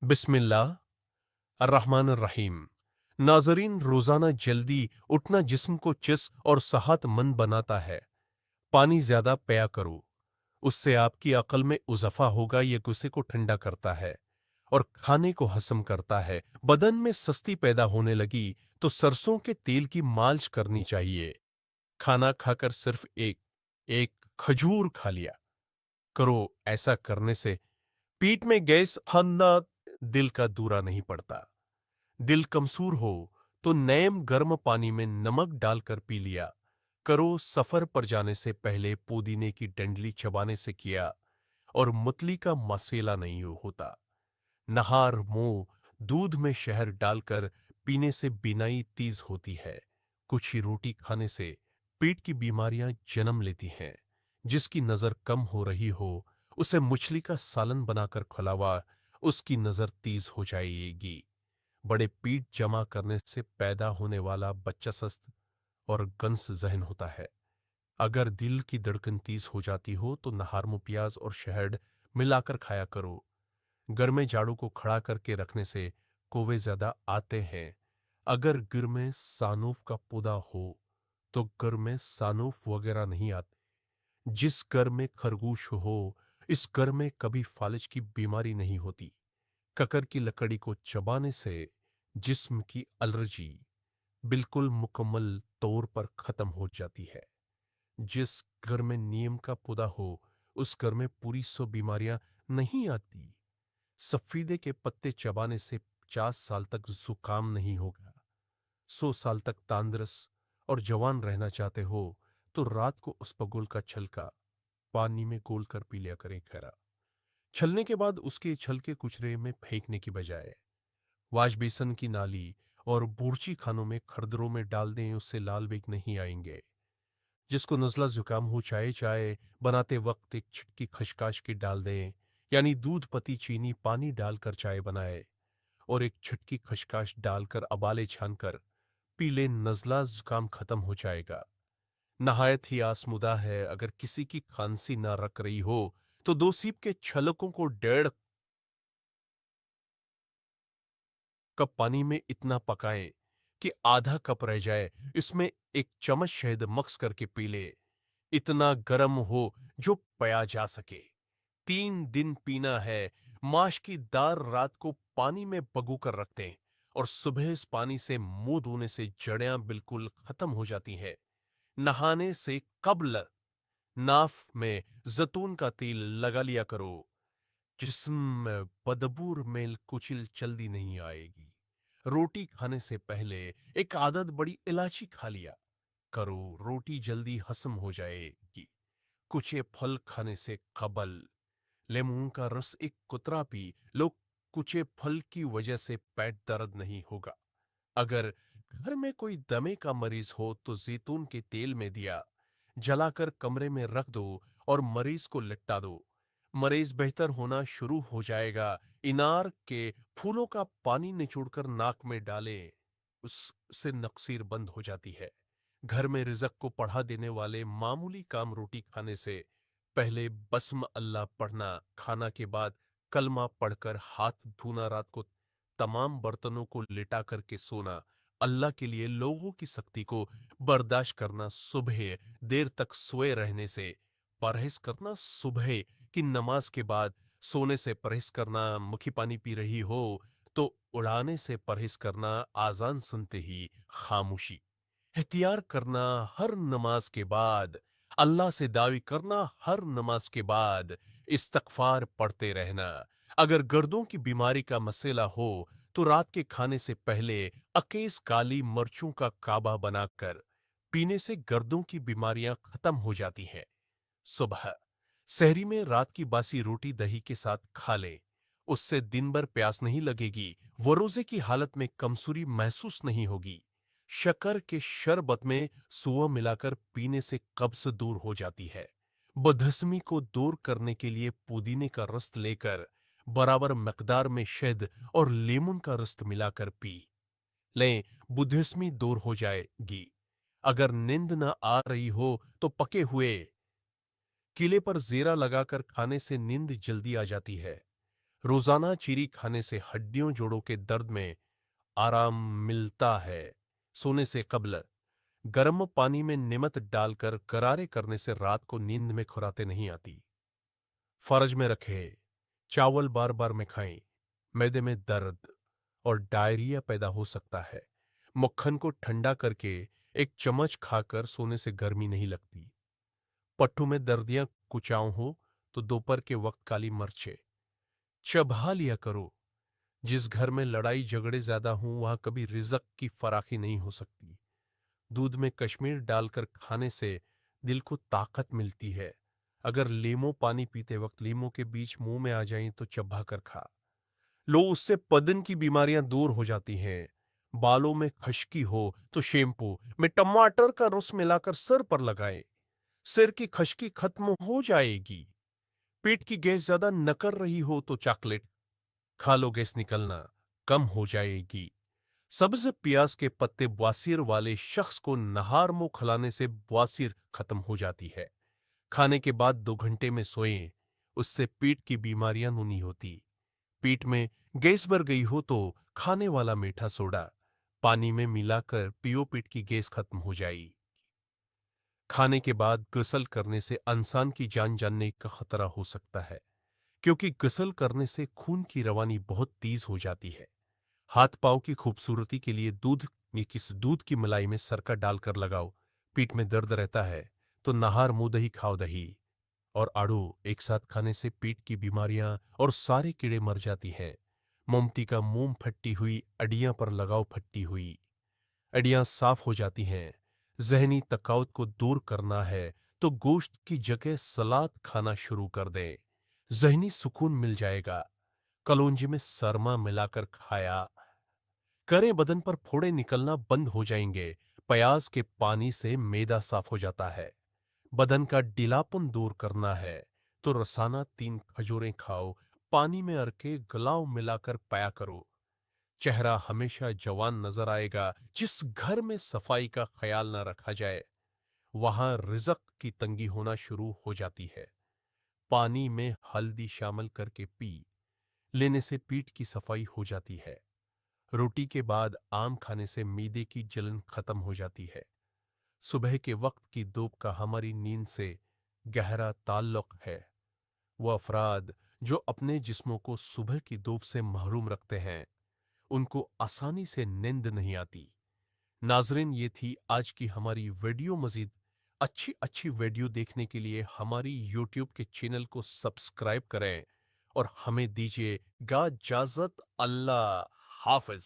बिस्मिल्लाह अर्रहमान अर्रहीम। नाजरीन, रोजाना जल्दी उठना जिस्म को चुस्त और सेहतमंद बनाता है। पानी ज्यादा पिया करो, उससे आपकी अकल में इजाफा होगा। ये गुस्से को ठंडा करता है और खाने को हजम करता है। बदन में सस्ती पैदा होने लगी तो सरसों के तेल की मालिश करनी चाहिए। खाना खाकर सिर्फ एक एक खजूर खा लिया करो। ऐसा करने से पीठ में गैस फंदा, दिल का दूरा नहीं पड़ता। दिल कमजोर हो तो नैम गर्म पानी में नमक डालकर पी लिया करो। सफर पर जाने से पहले पुदीने की डंडली चबाने से किया और मुतली का मसेला नहीं होता। नहार मुंह दूध में शहद डालकर पीने से बीनाई तेज होती है। कुछ ही रोटी खाने से पेट की बीमारियां जन्म लेती हैं। जिसकी नजर कम हो रही हो उसे मछली का सालन बनाकर खिलावा, उसकी नजर तेज हो जाएगी। बड़े पेट जमा करने से पैदा होने वाला बच्चा सस्त और गंस जहन होता है। अगर दिल की धड़कन तेज हो जाती हो तो नहारमो प्याज और शहद मिलाकर खाया करो। घर में झाड़ू को खड़ा करके रखने से कौवे ज्यादा आते हैं। अगर घर में सानूफ का पौधा हो तो घर में सानूफ वगैरह नहीं आते। जिस घर में खरगोश हो इस घर में कभी फालिज की बीमारी नहीं होती। ककर की लकड़ी को चबाने से जिस्म की एलर्जी बिल्कुल मुकम्मल तौर पर खत्म हो जाती है। जिस घर में नीम का पौधा हो उस घर में पूरी 100 बीमारियां नहीं आती। सफीदे के पत्ते चबाने से 50 साल तक जुकाम नहीं होगा। 100 साल तक तंदुरुस्त और जवान रहना चाहते हो तो रात को उसपगुल का छिलका पानी में घोल कर पी लिया करें। खैरा छलने के बाद उसके छलके कुचरे में फेंकने की बजाय वाश बेसन की नाली और बूरची खानों में खरदरों में डाल दें, उससे लाल बेग नहीं आएंगे। जिसको नजला जुकाम हो चाय चाय बनाते वक्त एक छिटकी खसकाश की डाल दें, यानी दूध पत्ती चीनी पानी डालकर चाय बनाए और एक छिटकी खसकाश डालकर अबाले छानकर पी ले, नजला जुकाम खत्म हो जाएगा। नहायत ही आसमुदा है, अगर किसी की खांसी ना रख रही हो तो 2 सीप के छलकों को 1.5 कप पानी में इतना पकाएं कि आधा कप रह जाए। इसमें 1 चम्मच शहद मक्स करके पी ले। इतना गर्म हो जो पया जा सके। 3 दिन पीना है। माश की दार रात को पानी में भिगो कर रख दें और सुबह इस पानी से मुंह धोने से जड़ियां बिल्कुल खत्म हो जाती हैं। नहाने से कब्ल नाफ में जैतून का तेल लगा लिया करो। जिस्म में बदबूर मेल कुचिल जल्दी नहीं आएगी। रोटी खाने से पहले एक आदत बड़ी इलायची खा लिया करो, रोटी जल्दी हजम हो जाएगी। कुछ फल खाने से कबल लेमन का रस एक कुतरा पी लो, कुछ फल की वजह से पेट दर्द नहीं होगा। अगर घर में कोई दमे का मरीज हो तो जैतून के तेल में दिया जलाकर कमरे में रख दो और मरीज को लिटा दो। मरीज बेहतर होना शुरू हो जाएगा। इनार के फूलों का पानी निचोड़कर नाक में डाले, उससे नक्सीर बंद हो जाती है। घर में रिजक को बढ़ा देने वाले मामूली काम, रोटी खाने से पहले बस्म अल्लाह पढ़ना, खाना के बाद कलमा पढ़कर हाथ धोना, रात को तमाम बर्तनों को लिटा करके सोना, अल्लाह के लिए लोगों की सख्ती को बर्दाश्त करना, सुबह देर तक सोए रहने से परहेज करना, सुबह की नमाज के बाद सोने से परहेज करना, मुखी पानी पी रही हो तो उड़ाने से परहेज करना, आजान सुनते ही खामोशी इख्तियार करना, हर नमाज के बाद अल्लाह से दावी करना, हर नमाज के बाद इस्तगफार पढ़ते रहना। अगर गर्दों की बीमारी का मसला हो तो रात के खाने से पहले अकेस काली मर्चों का काबा बनाकर पीने से गर्दों की बीमारियां खत्म हो जाती हैं। सुबह सहरी में रात की बासी रोटी दही के साथ खा लें, उससे दिन भर प्यास नहीं लगेगी। वो रोजे की हालत में कमजोरी महसूस नहीं होगी। शक्कर के शरबत में सुआ मिलाकर पीने से कब्ज दूर हो जाती है। बदहजमी को दूर करने के लिए पुदीने का रस लेकर बराबर मकदार में शहद और लेमन का रस मिलाकर पी लें, बुद्धिस्मी दूर हो जाएगी। अगर नींद न आ रही हो तो पके हुए किले पर जीरा लगाकर खाने से नींद जल्दी आ जाती है। रोजाना चीरी खाने से हड्डियों जोड़ों के दर्द में आराम मिलता है। सोने से कब्ल गर्म पानी में नीमत डालकर गरारे करने से रात को नींद में खुराते नहीं आती। फर्ज में रखे चावल बार बार में खाएं, मैदे में दर्द और डायरिया पैदा हो सकता है। मक्खन को ठंडा करके एक चम्मच खाकर सोने से गर्मी नहीं लगती। पट्टू में दर्दियां कुचाओ हो तो दोपहर के वक्त काली मिर्चें चबा लिया करो। जिस घर में लड़ाई झगड़े ज्यादा हों वहां कभी रिजक की फराखी नहीं हो सकती। दूध में कश्मीर डालकर खाने से दिल को ताकत मिलती है। अगर लीमो पानी पीते वक्त लीमो के बीज मुंह में आ जाएं तो चबा कर खा लो, उससे बदन की बीमारियां दूर हो जाती हैं। बालों में खश्की हो तो शैम्पू में टमाटर का रस मिलाकर सर पर लगाएं, सिर की खश्की खत्म हो जाएगी। पेट की गैस ज्यादा न कर रही हो तो चॉकलेट खा लो, गैस निकलना कम हो जाएगी। सब्ज प्याज के पत्ते बवासीर वाले शख्स को नहार मुंह खिलाने से बवासीर खत्म हो जाती है। खाने के बाद 2 घंटे में सोएं, उससे पेट की बीमारियां नहीं होती। पेट में गैस भर गई हो तो खाने वाला मीठा सोडा पानी में मिलाकर पियो, पेट की गैस खत्म हो जाएगी। खाने के बाद गसल करने से इंसान की जान जाने का खतरा हो सकता है, क्योंकि गसल करने से खून की रवानी बहुत तेज हो जाती है। हाथ पांव की खूबसूरती के लिए दूध में किस दूध की मलाई में सरका डालकर लगाओ। पीठ में दर्द रहता है तो नहार मुंह दही खाओ, दही और आड़ू एक साथ खाने से पेट की बीमारियां और सारे कीड़े मर जाती हैं। मोमती का मोम फटी हुई अड़ियां पर लगाओ, फटी हुई अड़ियां साफ हो जाती हैं। जहनी थकावट को दूर करना है तो गोश्त की जगह सलाद खाना शुरू कर दें, जहनी सुकून मिल जाएगा। कलौंजी में सरमा मिलाकर खाया करें, बदन पर फोड़े निकलना बंद हो जाएंगे। प्याज के पानी से मैदा साफ हो जाता है। बदन का ढीलापन दूर करना है तो रोजाना 3 खजूरें खाओ, पानी में अरके गलाव मिलाकर पाया करो। चेहरा हमेशा जवान नजर आएगा। जिस घर में सफाई का ख्याल न रखा जाए वहां रिजक की तंगी होना शुरू हो जाती है। पानी में हल्दी शामिल करके पी लेने से पीठ की सफाई हो जाती है। रोटी के बाद आम खाने से मीदे की जलन खत्म हो जाती है। सुबह के वक्त की धूप का हमारी नींद से गहरा ताल्लुक है। वो अफराद जो अपने जिस्मों को सुबह की धूप से महरूम रखते हैं उनको आसानी से नींद नहीं आती। नाजरीन, ये थी आज की हमारी वीडियो। मजीद अच्छी अच्छी वीडियो देखने के लिए हमारी यूट्यूब के चैनल को सब्सक्राइब करें और हमें दीजिए इजाजत। अल्लाह हाफिज।